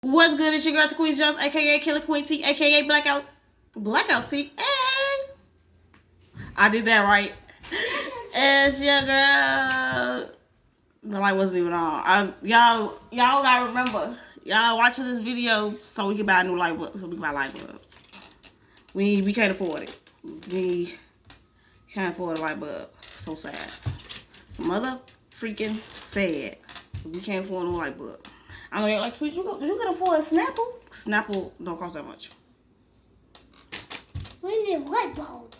What's good? It's your girl Queen Jones, aka Killer Queen T, aka Blackout T. Hey, I did that right. It's your girl. The light wasn't even on. Y'all gotta remember. Y'all watching this video so we can buy a new light bulb. So we can buy light bulbs. We can't afford it. We can't afford a light bulb. So sad. Mother freaking sad. We can't afford no light bulb. I know you're like, sweet, you can afford a Snapple? Snapple don't cost that much. We need a light bulb.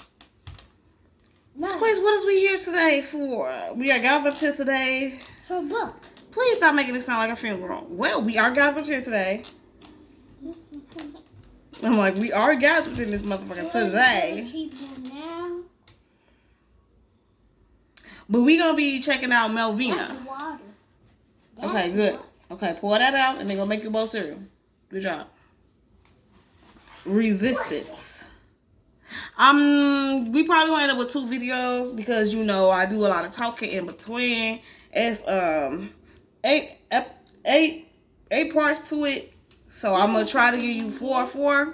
No. Squeeze, what is we here today for? We are gathered here today. For what? Please stop making it sound like a funeral. Well, we are gathered here today. I'm like, we are gathered in this motherfucker today. But we gonna be checking out Melvina. That's water. Okay, good. Okay, pour that out and then go make your bowl cereal. Good job. Resistance. We probably gonna end up with 2 videos because you know I do a lot of talking in between. It's eight parts to it, so I'm gonna try to give you 4.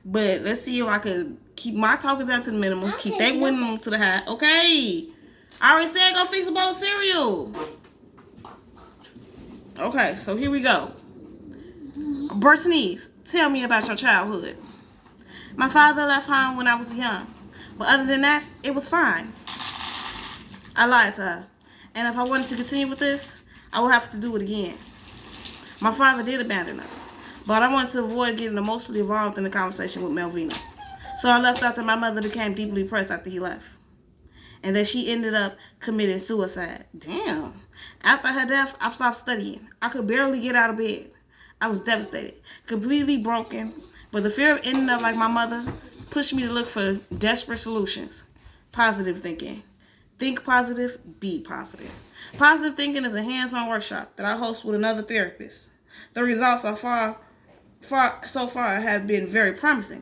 But let's see if I could keep my talking down to the minimum, keep that minimum to the high. Okay, I already said go fix a bowl of cereal. Okay, so here we go. Bertanice, tell me about your childhood. My father left home when I was young, but other than that, it was fine. I lied to her, and if I wanted to continue with this, I would have to do it again. My father did abandon us, but I wanted to avoid getting emotionally involved in the conversation with Melvina. So I left after my mother became deeply depressed after he left, and that she ended up committing suicide. Damn. After her death, I stopped studying. I could barely get out of bed. I was devastated, completely broken, but the fear of ending up like my mother pushed me to look for desperate solutions. Positive thinking. Think positive, be positive. Positive thinking is a hands-on workshop that I host with another therapist. The results so far have been very promising.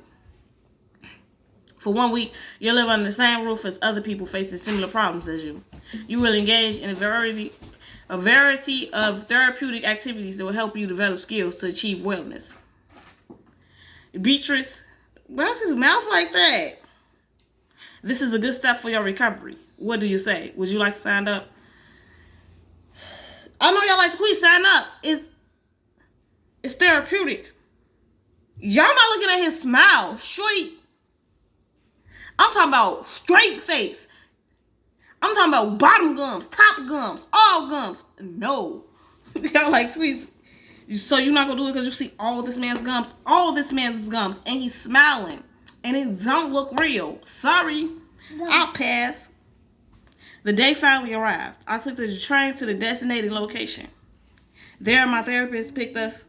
For 1 week, you'll live under the same roof as other people facing similar problems as you. You will engage in a variety of therapeutic activities that will help you develop skills to achieve wellness. Beatrice, why's his mouth like that? This is a good step for your recovery. What do you say? Would you like to sign up? I know y'all like to please sign up. It's therapeutic. Y'all not looking at his smile. Shorty. I'm talking about straight face. I'm talking about bottom gums, top gums, all gums. No. Y'all like sweets. So you're not going to do it because you see all this man's gums. All this man's gums. And he's smiling. And it don't look real. Sorry. No. I'll pass. The day finally arrived. I took the train to the designated location. There, my therapist picked us.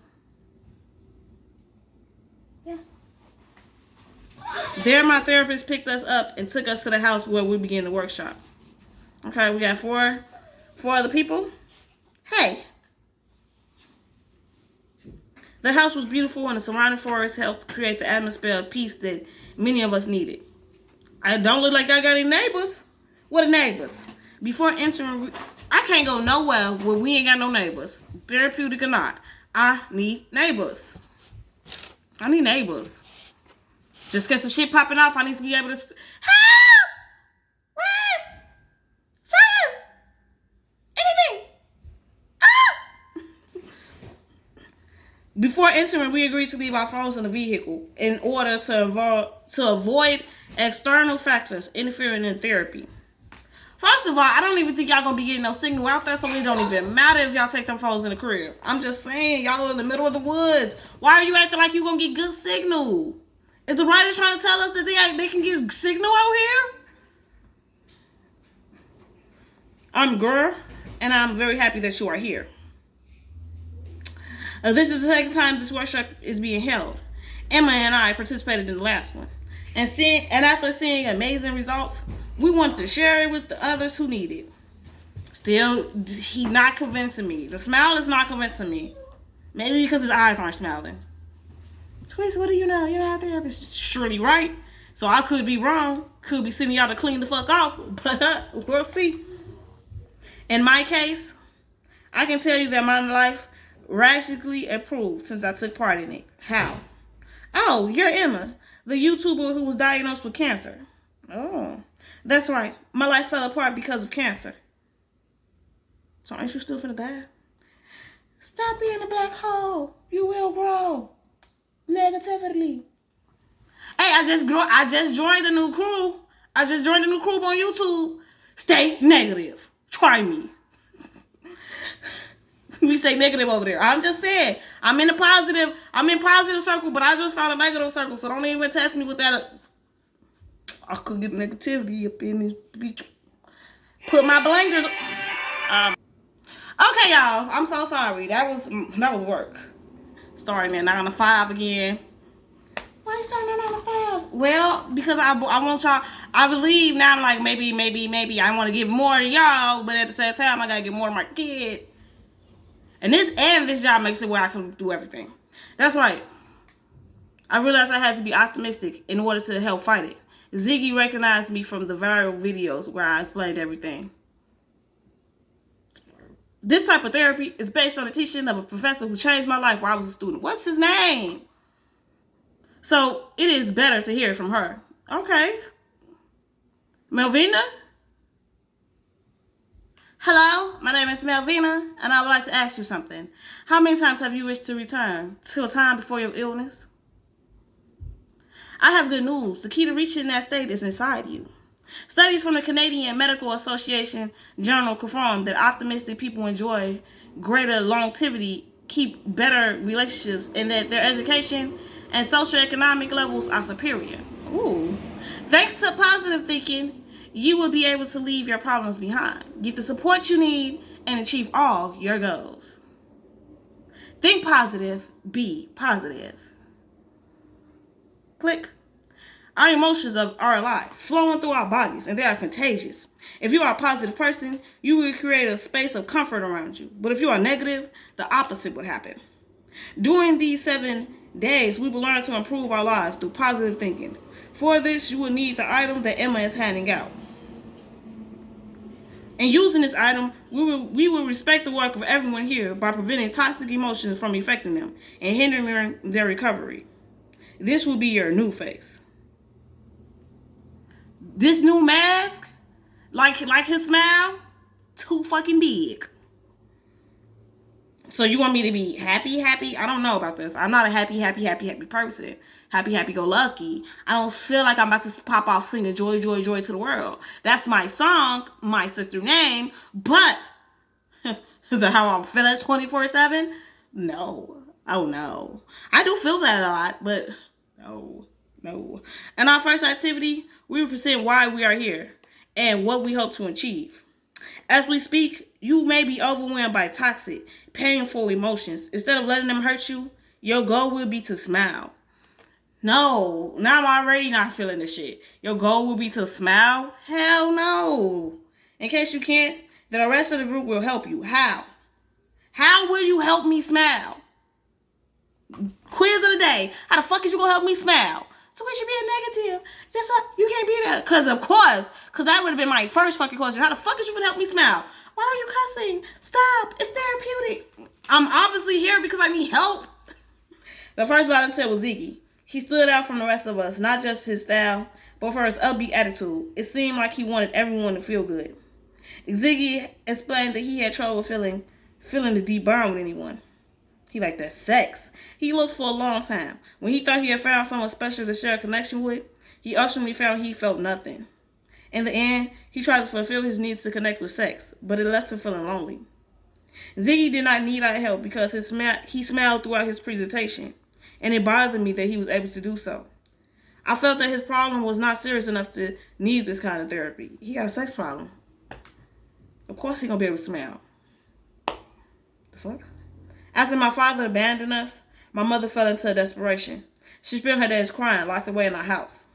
There, my therapist picked us up and took us to the house where we began the workshop. Okay, we got four other people. Hey. The house was beautiful and the surrounding forest helped create the atmosphere of peace that many of us needed. I don't look like I got any neighbors. What are neighbors? Before entering, I can't go nowhere where we ain't got no neighbors. Therapeutic or not. I need neighbors. I need neighbors. Just get some shit popping off, I need to be able to... Help! Run! Fire! Anything! Ah! Before entering, we agreed to leave our phones in the vehicle in order to avoid external factors interfering in therapy. First of all, I don't even think y'all gonna be getting no signal out there, so it don't even matter if y'all take them phones in the crib. I'm just saying, y'all in the middle of the woods. Why are you acting like you gonna get good signal? Is the writer trying to tell us that they can get signal out here? I'm girl, and I'm very happy that you are here. This is the second time this workshop is being held. Emma and I participated in the last one. And after seeing amazing results, we wanted to share it with the others who need it. Still, he's not convincing me. The smile is not convincing me. Maybe because his eyes aren't smiling. Twist, what do you know? You're not a therapist. Surely right. So I could be wrong. Could be sending y'all to clean the fuck off. But we'll see. In my case, I can tell you that my life radically improved since I took part in it. How? Oh, you're Emma, the YouTuber who was diagnosed with cancer. Oh, that's right. My life fell apart because of cancer. So aren't you still finna die? Stop being a black hole. You will grow. Negatively. Hey, I just joined a new crew. I just joined a new crew on YouTube. Stay negative. Try me. We stay negative over there. I'm just saying. I'm in positive circle, but I just found a negative circle. So don't even test me with that. I could get negativity up in this bitch. Put my blinders. Okay, y'all. I'm so sorry. That was work. Starting at 9 to 5 again. Why you starting at 9 to 5? Well, because I want y'all. I believe now, like maybe I want to give more to y'all, but at the same time, I gotta give more to my kid. And this job makes it where I can do everything. That's right. I realized I had to be optimistic in order to help fight it. Ziggy recognized me from the viral videos where I explained everything. This type of therapy is based on the teaching of a professor who changed my life while I was a student. What's his name? So it is better to hear it from her. Okay. Melvina? Hello, my name is Melvina, and I would like to ask you something. How many times have you wished to return to a time before your illness? I have good news. The key to reaching that state is inside you. Studies from the Canadian Medical Association journal confirm that optimistic people enjoy greater longevity, keep better relationships, and that their education and socioeconomic levels are superior. Ooh. Thanks to positive thinking, you will be able to leave your problems behind, get the support you need, and achieve all your goals. Think positive, be positive. Click. Our emotions are alive, flowing through our bodies, and they are contagious. If you are a positive person, you will create a space of comfort around you. But if you are negative, the opposite would happen. During these 7 days, we will learn to improve our lives through positive thinking. For this, you will need the item that Emma is handing out. And using this item, we will respect the work of everyone here by preventing toxic emotions from affecting them and hindering their recovery. This will be your new face. This new mask, like his smile, too fucking big. So you want me to be happy? I don't know about this. I'm not a happy person. Happy go lucky. I don't feel like I'm about to pop off singing joy to the world. That's my song, my sister name. But is that how I'm feeling 24/7? No. Oh no. I do feel that a lot, but no. In our first activity, we will present why we are here and what we hope to achieve. As we speak, you may be overwhelmed by toxic, painful emotions. Instead of letting them hurt you, your goal will be to smile. No, now I'm already not feeling this shit. Your goal will be to smile? Hell no. In case you can't, then the rest of the group will help you. How? How will you help me smile? Quiz of the day. How the fuck is you gonna help me smile? So we should be a negative. That's what you can't be there. Cause that would have been my first fucking question. How the fuck is you gonna help me smile? Why are you cussing? Stop. It's therapeutic. I'm obviously here because I need help. The first volunteer was Ziggy. He stood out from the rest of us, not just his style, but for his upbeat attitude. It seemed like he wanted everyone to feel good. Ziggy explained that he had trouble feeling the deep bond with anyone. He liked that sex. He looked for a long time. When he thought he had found someone special to share a connection with, he ultimately found he felt nothing. In the end, he tried to fulfill his needs to connect with sex, but it left him feeling lonely. Ziggy did not need our help because he smiled throughout his presentation, and it bothered me that he was able to do so. I felt that his problem was not serious enough to need this kind of therapy. He got a sex problem. Of course he gonna be able to smile. The fuck? After my father abandoned us, my mother fell into desperation. She spent her days crying, locked away in our house.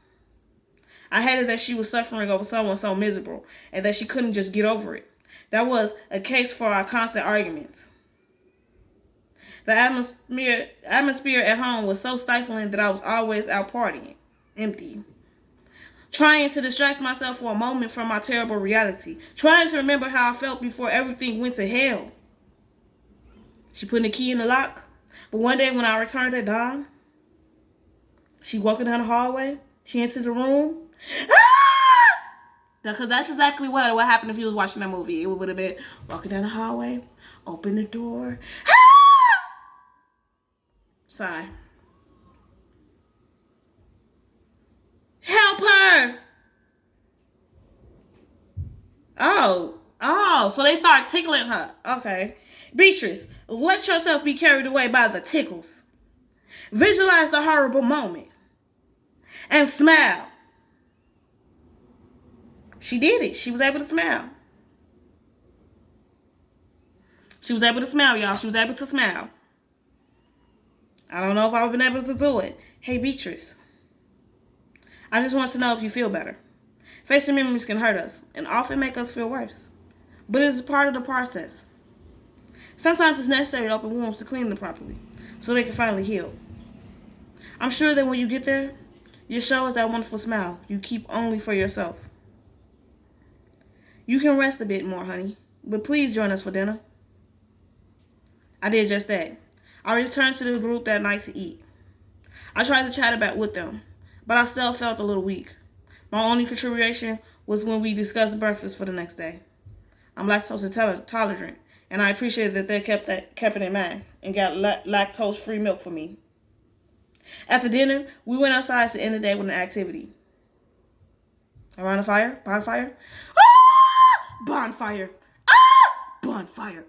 I hated that she was suffering over someone so miserable and that she couldn't just get over it. That was a case for our constant arguments. The atmosphere at home was so stifling that I was always out partying, empty. Trying to distract myself for a moment from my terrible reality. Trying to remember how I felt before everything went to hell. She putting the key in the lock. But one day when I returned at dawn, she walking down the hallway. She entered the room. Because that's exactly what happened if you was watching that movie. It would have been walking down the hallway, open the door. Sigh. Help her. Oh, so they start tickling her. Okay. Beatrice, let yourself be carried away by the tickles. Visualize the horrible moment. And smile. She did it. She was able to smile. She was able to smile, y'all. She was able to smile. I don't know if I would have been able to do it. Hey, Beatrice. I just want to know if you feel better. Facing memories can hurt us and often make us feel worse. But it is part of the process. Sometimes it's necessary to open wounds to clean them properly so they can finally heal. I'm sure that when you get there, you'll show us that wonderful smile you keep only for yourself. You can rest a bit more, honey, but please join us for dinner. I did just that. I returned to the group that night to eat. I tried to chat about with them, but I still felt a little weak. My only contribution was when we discussed breakfast for the next day. I'm lactose intolerant, and I appreciated that they kept it in mind and got lactose-free milk for me. After dinner, we went outside to end the day with an activity. Around a fire? Bonfire? Ah! Bonfire! Ah! Bonfire!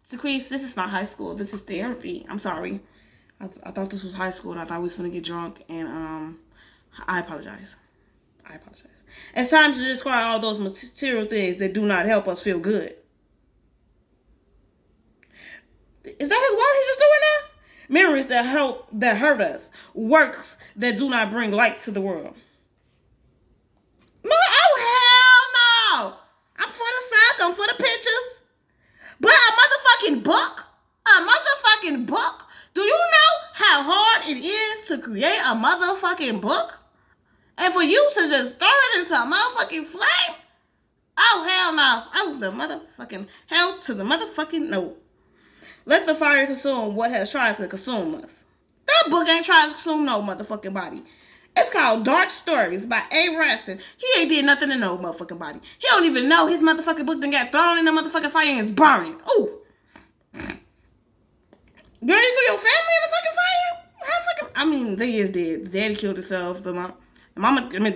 Sequise, this is not high school. This is therapy. I'm sorry. I thought this was high school, and I thought we was going to get drunk, and I apologize. It's time to discard all those material things that do not help us feel good. Is that his wallet he's just doing now? Memories that hurt us. Works that do not bring light to the world. No, oh hell no! I'm for the sock, I'm for the pictures. But a motherfucking book? A motherfucking book? Do you know how hard it is to create a motherfucking book? And for you to just throw it into a motherfucking flame? Oh, hell no. Oh, the motherfucking hell to the motherfucking no. Let the fire consume what has tried to consume us. That book ain't trying to consume no motherfucking body. It's called Dark Stories by A. Raston. He ain't did nothing to no motherfucking body. He don't even know his motherfucking book done got thrown in the motherfucking fire and is burning. Ooh. Girl, you threw your family in the fucking fire? How fucking... I mean, they is dead. The daddy killed himself. The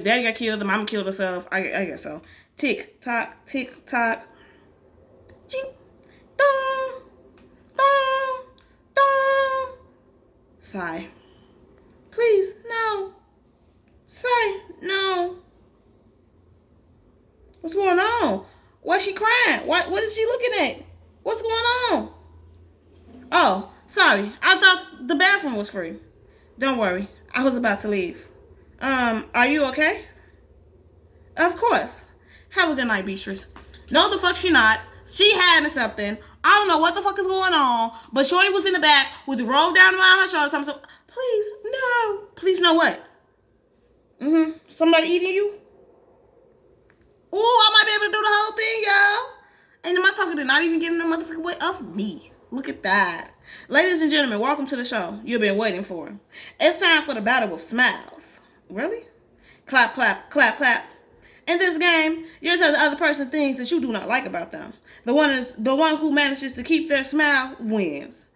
daddy got killed. The mama killed herself. I guess so. Tick, tock, tick, tock. Ching. Dong. Dong. Dong. Sigh. Please, no. Sigh, no. What's going on? Why's she crying? What is she looking at? What's going on? Oh, sorry. I thought the bathroom was free. Don't worry. I was about to leave. Are you okay? Of course. Have a good night, Beatrice. No, the fuck she not. She had something. I don't know what the fuck is going on, but Shorty was in the back with the roll down around her shoulder. So, please, no. Please, no what? Somebody eating you? Ooh, I might be able to do the whole thing, y'all. And my talking to not even getting the motherfucking way of me. Look at that. Ladies and gentlemen, welcome to the show you've been waiting for. It's time for the battle of smiles. Really? Clap, clap, clap, clap. In this game, you tell the other person things that you do not like about them. The one who manages to keep their smile wins.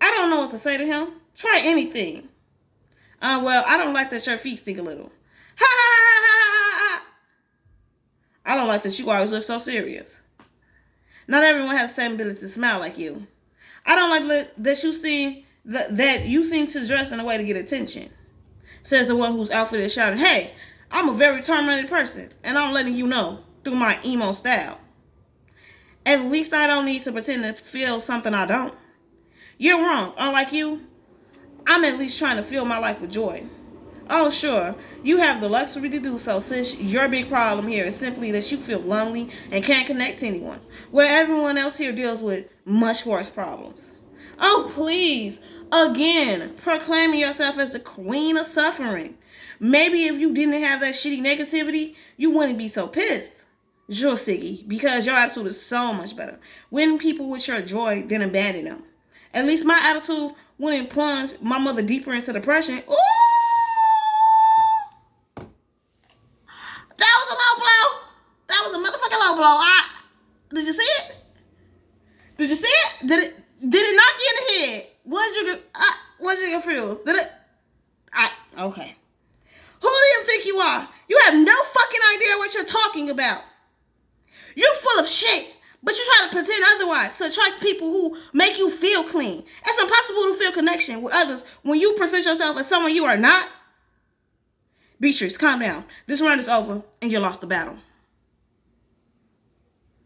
I don't know what to say to him. Try anything. Well, I don't like that your feet stink a little. Ha ha ha ha ha ha. I don't like that you always look so serious. Not everyone has the same ability to smile like you. I don't like that you seem to dress in a way to get attention. Says the one whose outfit is shouting, hey, I'm a very tormented person, and I'm letting you know through my emo style. At least I don't need to pretend to feel something I don't. You're wrong. Unlike you, I'm at least trying to fill my life with joy. Oh, sure, you have the luxury to do so, since your big problem here is simply that you feel lonely and can't connect to anyone, where everyone else here deals with much worse problems. Oh, please, again, proclaiming yourself as the queen of suffering. Maybe if you didn't have that shitty negativity, you wouldn't be so pissed. Sure, Siggy, because your attitude is so much better. Win people with your joy, then abandon them. At least my attitude wouldn't plunge my mother deeper into depression. Ooh! That was a low blow. That was a motherfucking low blow. Did you see it? Did you see it? Did it knock you in the head? Was you confused? Did it? Okay. Who do you think you are? You have no fucking idea what you're talking about. You're full of shit, but you try to pretend otherwise to attract people who make you feel clean. It's impossible to feel connection with others when you present yourself as someone you are not. Beatrice, calm down. This round is over, and you lost the battle.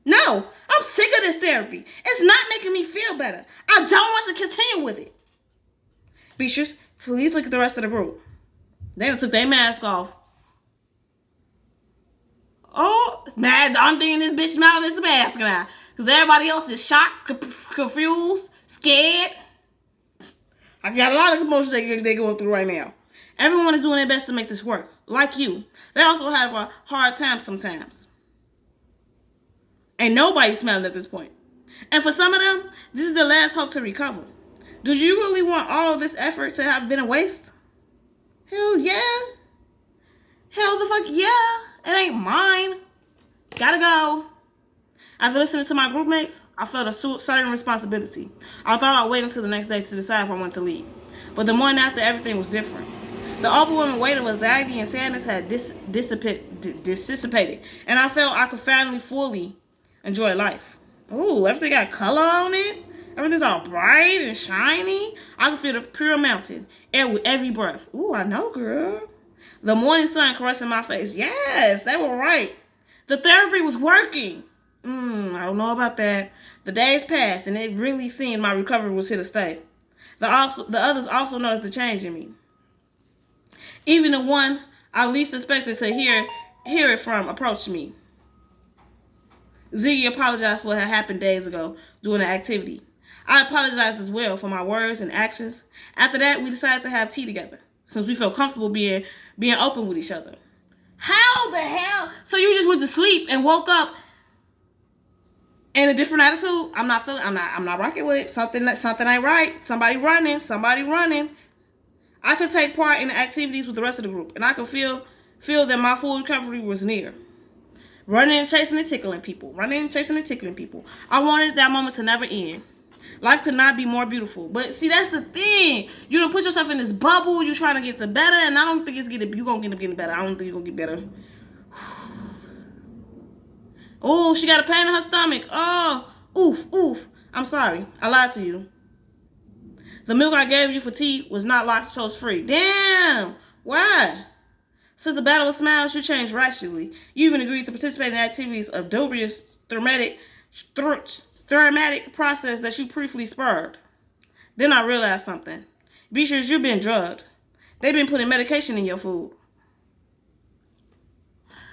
No, I'm sick of this therapy. It's not making me feel better. I don't want to continue with it. Beatrice, please look at the rest of the group. They done took their mask off. Oh, it's mad. The only thing in this bitch smiling is the mask now. Because everybody else is shocked, confused, scared. I got a lot of emotions they're going through right now. Everyone is doing their best to make this work. Like you. They also have a hard time sometimes. Ain't nobody smiling at this point. And for some of them, this is their last hope to recover. Do you really want all of this effort to have been a waste? Hell yeah. Hell the fuck yeah. It ain't mine. Gotta go. After listening to my group mates, I felt a certain responsibility. I thought I'd wait until the next day to decide if I wanted to leave. But the morning after, everything was different. The overwhelming weight of anxiety and sadness had dissipated. And I felt I could finally fully enjoy life. Ooh, everything got color on it. Everything's all bright and shiny. I can feel the pure mountain air with every breath. Ooh, I know, girl. The morning sun caressing my face. Yes, they were right. The therapy was working. I don't know about that. The days passed, and it really seemed my recovery was here to stay. The others also noticed the change in me. Even the one I least expected to hear it from approached me. Ziggy apologized for what had happened days ago during the activity. I apologized as well for my words and actions. After that, we decided to have tea together, since we felt comfortable being open with each other. How the hell? So you just went to sleep and woke up in a different attitude? I'm not rocking with it. Something ain't right. Somebody running. I could take part in the activities with the rest of the group, and I could feel that my full recovery was near. Running, chasing, and tickling people. I wanted that moment to never end. Life could not be more beautiful. But see, that's the thing. You don't put yourself in this bubble. You're trying to get to better, and I don't think you're going to end up getting better. I don't think you're going to get better. Oh, she got a pain in her stomach. Oh, oof. I'm sorry. I lied to you. The milk I gave you for tea was not lactose free. Damn. Why? Since the battle of smiles, you changed drastically. You even agreed to participate in activities of dubious thermatic process that you briefly spurred. Then I realized something. Beatrice, you've been drugged. They've been putting medication in your food.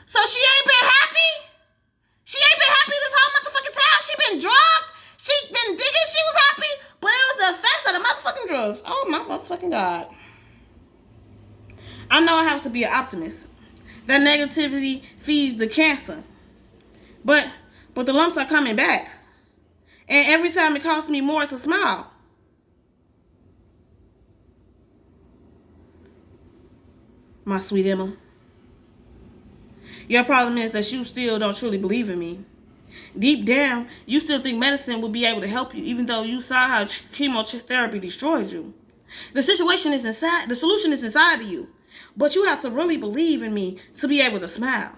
So she ain't been happy? She ain't been happy this whole motherfucking time? She been drugged? She been thinking she was happy? But it was the effects of the motherfucking drugs. Oh my motherfucking God. I know I have to be an optimist. That negativity feeds the cancer. But the lumps are coming back. And every time it costs me more to smile. My sweet Emma. Your problem is that you still don't truly believe in me. Deep down, you still think medicine will be able to help you, even though you saw how chemotherapy destroyed you. The solution is inside of you. But you have to really believe in me to be able to smile.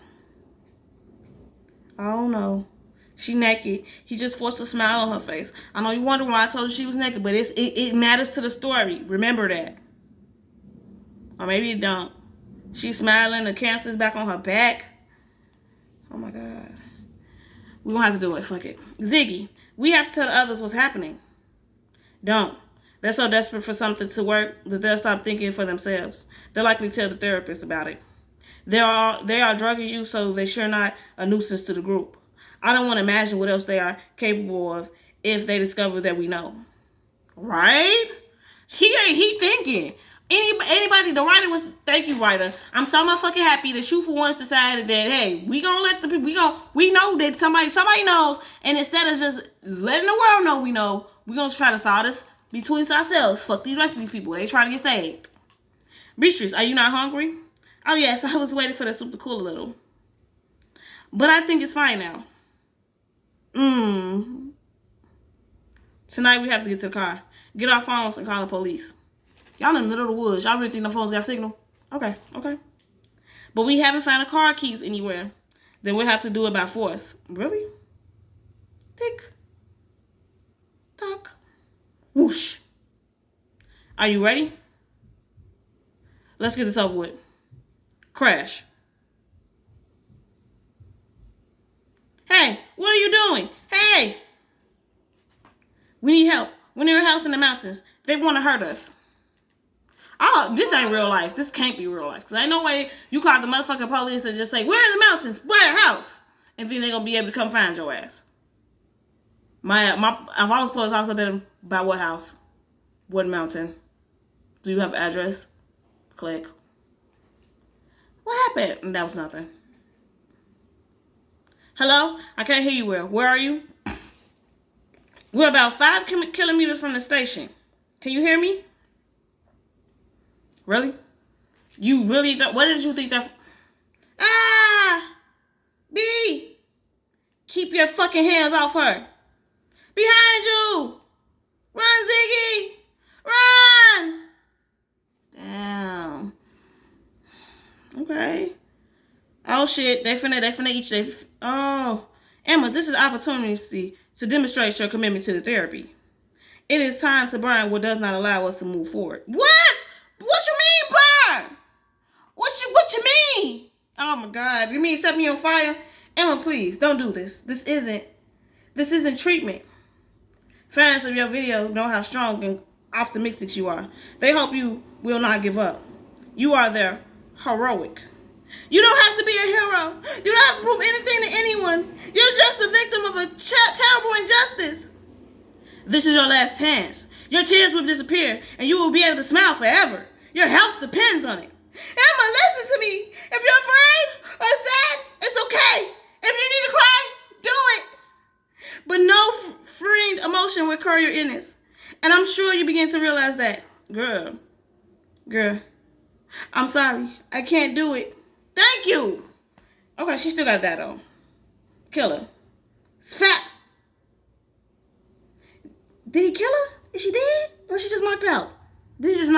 Oh no. She naked. He just forced a smile on her face. I know you wonder why I told you she was naked, but it matters to the story. Remember that. Or maybe it don't. She's smiling. The cancer's back on her back. Oh my God. We're going to have to do it. Fuck it. Ziggy, we have to tell the others what's happening. Don't. They're so desperate for something to work that they'll stop thinking for themselves. They'll likely tell the therapist about it. They are drugging you, so they're sure not a nuisance to the group. I don't want to imagine what else they are capable of if they discover that we know. Right? He thinking. Anybody, the writer was, thank you, writer. I'm so motherfucking happy that you for once decided that, hey, we gonna let the people, we know that somebody knows, and instead of just letting the world know we know, we're gonna try to solve this Between ourselves, fuck these rest of these people. They trying to get saved. Beatrice, are you not hungry? Oh, yes, I was waiting for the soup to cool a little. But I think it's fine now. Tonight we have to get to the car. Get our phones and call the police. Y'all in the middle of the woods. Y'all really think the phones got signal? Okay. But we haven't found the car keys anywhere. Then we'll have to do it by force. Really? Tick. Tock. Whoosh. Are you ready? Let's get this over with. Crash. Hey, what are you doing? Hey! We need help. We're near a house in the mountains. They want to hurt us. Oh, this ain't real life. This can't be real life. Because ain't no way you call the motherfucking police and just say, we're in the mountains, by a house. And then they're going to be able to come find your ass. If I was supposed to also been by what house? What mountain? Do you have an address? Click. What happened? And that was nothing. Hello? I can't hear you well. Where are you? We're about 5 kilometers from the station. Can you hear me? Really? You really don't? What did you think that? B! Keep your fucking hands off her. Behind you! Run, Ziggy! Run! Damn. Okay. Oh shit, they finna eat oh. Emma, this is an opportunity to demonstrate your commitment to the therapy. It is time to burn what does not allow us to move forward. What? What you mean burn? What you mean? Oh my God. You mean set me on fire? Emma, please, don't do this. This isn't treatment. Fans of your video know how strong and optimistic you are. They hope you will not give up. You are their heroic. You don't have to be a hero. You don't have to prove anything to anyone. You're just a victim of a terrible injustice. This is your last chance. Your tears will disappear, and you will be able to smile forever. Your health depends on it. Emma, listen to me. If you're afraid or sad, it's okay. If you need to cry, do it. But no freeing emotion will cure your illness. And I'm sure you begin to realize that. Girl, I'm sorry. I can't do it. Thank you. Okay, she still got that though. Kill her. It's fat. Did he kill her? Is she dead? Or is she just knocked out? Did he just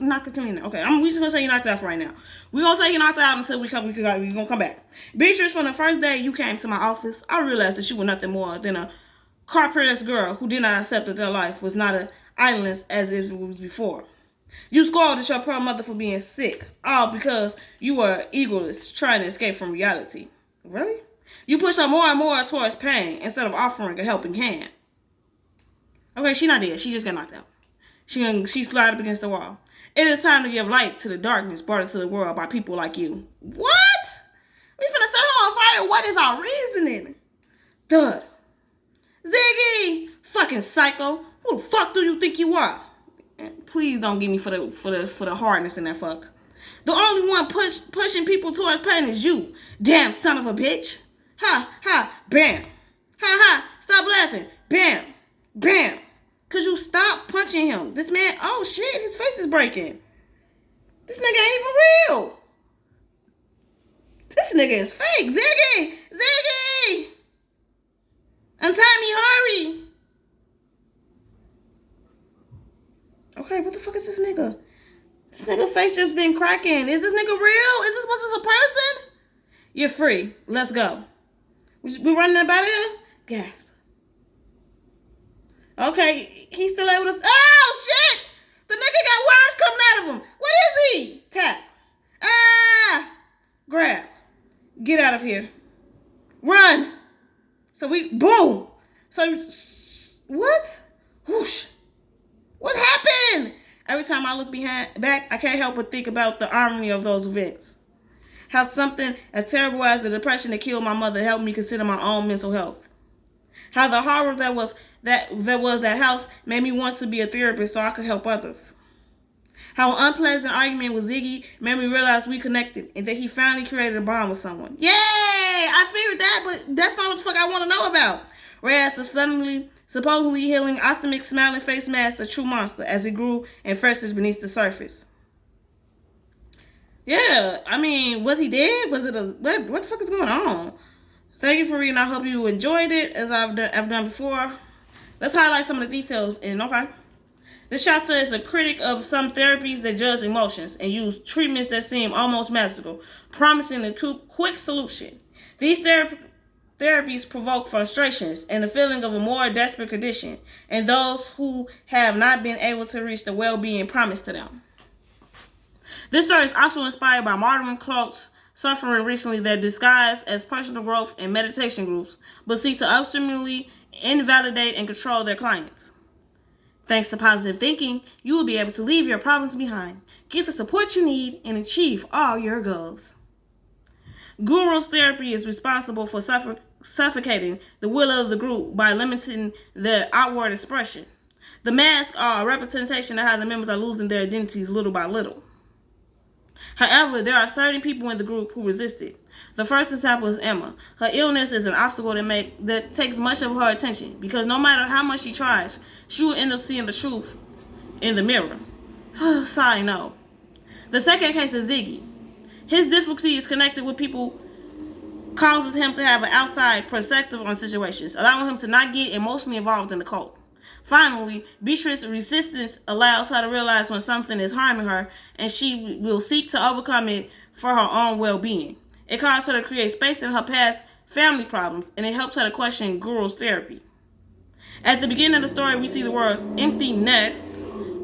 knock her clean out? Okay, we just gonna say you knocked her out for right now. We're gonna say you knocked her out until we're gonna come back. Beatrice, from the first day you came to my office, I realized that you were nothing more than a car-pressed girl who did not accept that their life was not an idleness as it was before. You scolded your poor mother for being sick, all because you were egoless, trying to escape from reality. Really? You pushed her more and more towards pain instead of offering a helping hand. Okay, she's not dead. She just got knocked out. She slid up against the wall. It is time to give light to the darkness brought into the world by people like you. What? We finna set her on fire. What is our reasoning? Thud. Ziggy! Fucking psycho. Who the fuck do you think you are? Please don't get me for the hardness in that fuck. The only one pushing people towards pain is you. Damn son of a bitch. Ha, ha, bam. Ha, ha, stop laughing. Bam, bam. Cause you stop punching him. This man, oh shit, his face is breaking. This nigga ain't even real. This nigga is fake. Ziggy! Ziggy! Untie me, hurry! Okay, what the fuck is this nigga? This nigga face just been cracking. Is this nigga real? Was this a person? You're free. Let's go. We running up out of here? Gasp. Okay, he's still able to... Oh, shit! The nigga got worms coming out of him. What is he? Tap. Grab. Get out of here. Run. So we... Boom. So... What? Whoosh. What happened? Every time I look back, I can't help but think about the irony of those events. How something as terrible as the depression that killed my mother helped me consider my own mental health. How the horror that was that house made me want to be a therapist so I could help others. How an unpleasant argument with Ziggy made me realize we connected and that he finally created a bond with someone. Yay! I figured that, but that's not what the fuck I want to know about. Whereas the suddenly supposedly healing optimistic smiling face masked a true monster as it grew and festered beneath the surface. Yeah, I mean, was he dead? Was it a what the fuck is going on? Thank you for reading. I hope you enjoyed it as I've done before. Let's highlight some of the details okay. This chapter is a critic of some therapies that judge emotions and use treatments that seem almost magical, promising a quick solution. These therapies provoke frustrations and the feeling of a more desperate condition in those who have not been able to reach the well-being promised to them. This story is also inspired by modern cults suffering recently that disguise as personal growth and meditation groups, but seek to ultimately invalidate and control their clients. Thanks to positive thinking, you will be able to leave your problems behind, get the support you need, and achieve all your goals. Guru's therapy is responsible for suffocating the will of the group by limiting their outward expression. The masks are a representation of how the members are losing their identities little by little. However, there are certain people in the group who resist it. The first example is Emma. Her illness is an obstacle that takes much of her attention because no matter how much she tries, she will end up seeing the truth in the mirror. Sorry, no. The second case is Ziggy. His difficulty is connected with people causes him to have an outside perspective on situations, allowing him to not get emotionally involved in the cult. Finally, Beatrice's resistance allows her to realize when something is harming her, and she will seek to overcome it for her own well-being. It causes her to create space in her past family problems, and it helps her to question Guru's therapy. At the beginning of the story, we see the words "empty nest"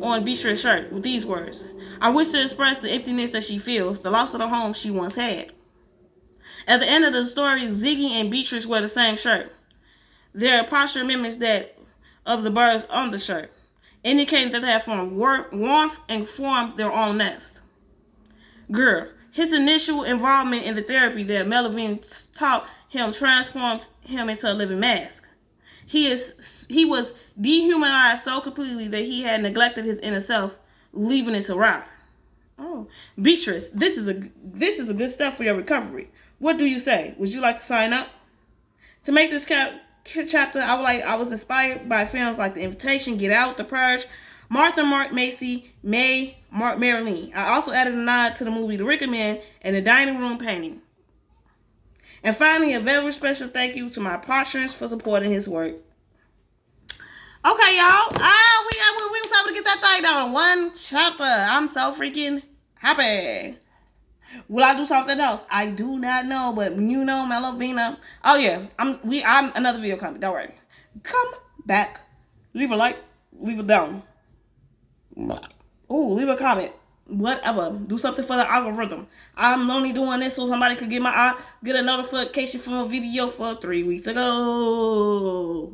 on Beatrice's shirt with these words: "I wish to express the emptiness that she feels, the loss of the home she once had." At the end of the story, Ziggy and Beatrice wear the same shirt. Their posture mimics that of the birds on the shirt, indicating that they have formed warmth and formed their own nest. Gur, his initial involvement in the therapy that Melvin taught him transformed him into a living mask. He was dehumanized so completely that he had neglected his inner self, leaving it to rot. Oh, Beatrice, this is a good step for your recovery. What do you say? Would you like to sign up? To make this chapter, I was inspired by films like The Invitation, Get Out, The Purge, Martha, Mark, Macy, May, Mark, Marilyn. I also added a nod to the movie The Wicker Man and The Dining Room Painting. And finally, a very special thank you to my patrons for supporting his work. Okay, y'all. We was able to get that thing down in one chapter. I'm so freaking happy. Will I do something else? I do not know, but you know, Melovina. Oh yeah, I'm another video coming. Don't worry. Come back. Leave a like. Leave it down. Oh, leave a comment. Whatever. Do something for the algorithm. I'm only doing this so somebody could get a notification from a video for 3 weeks ago.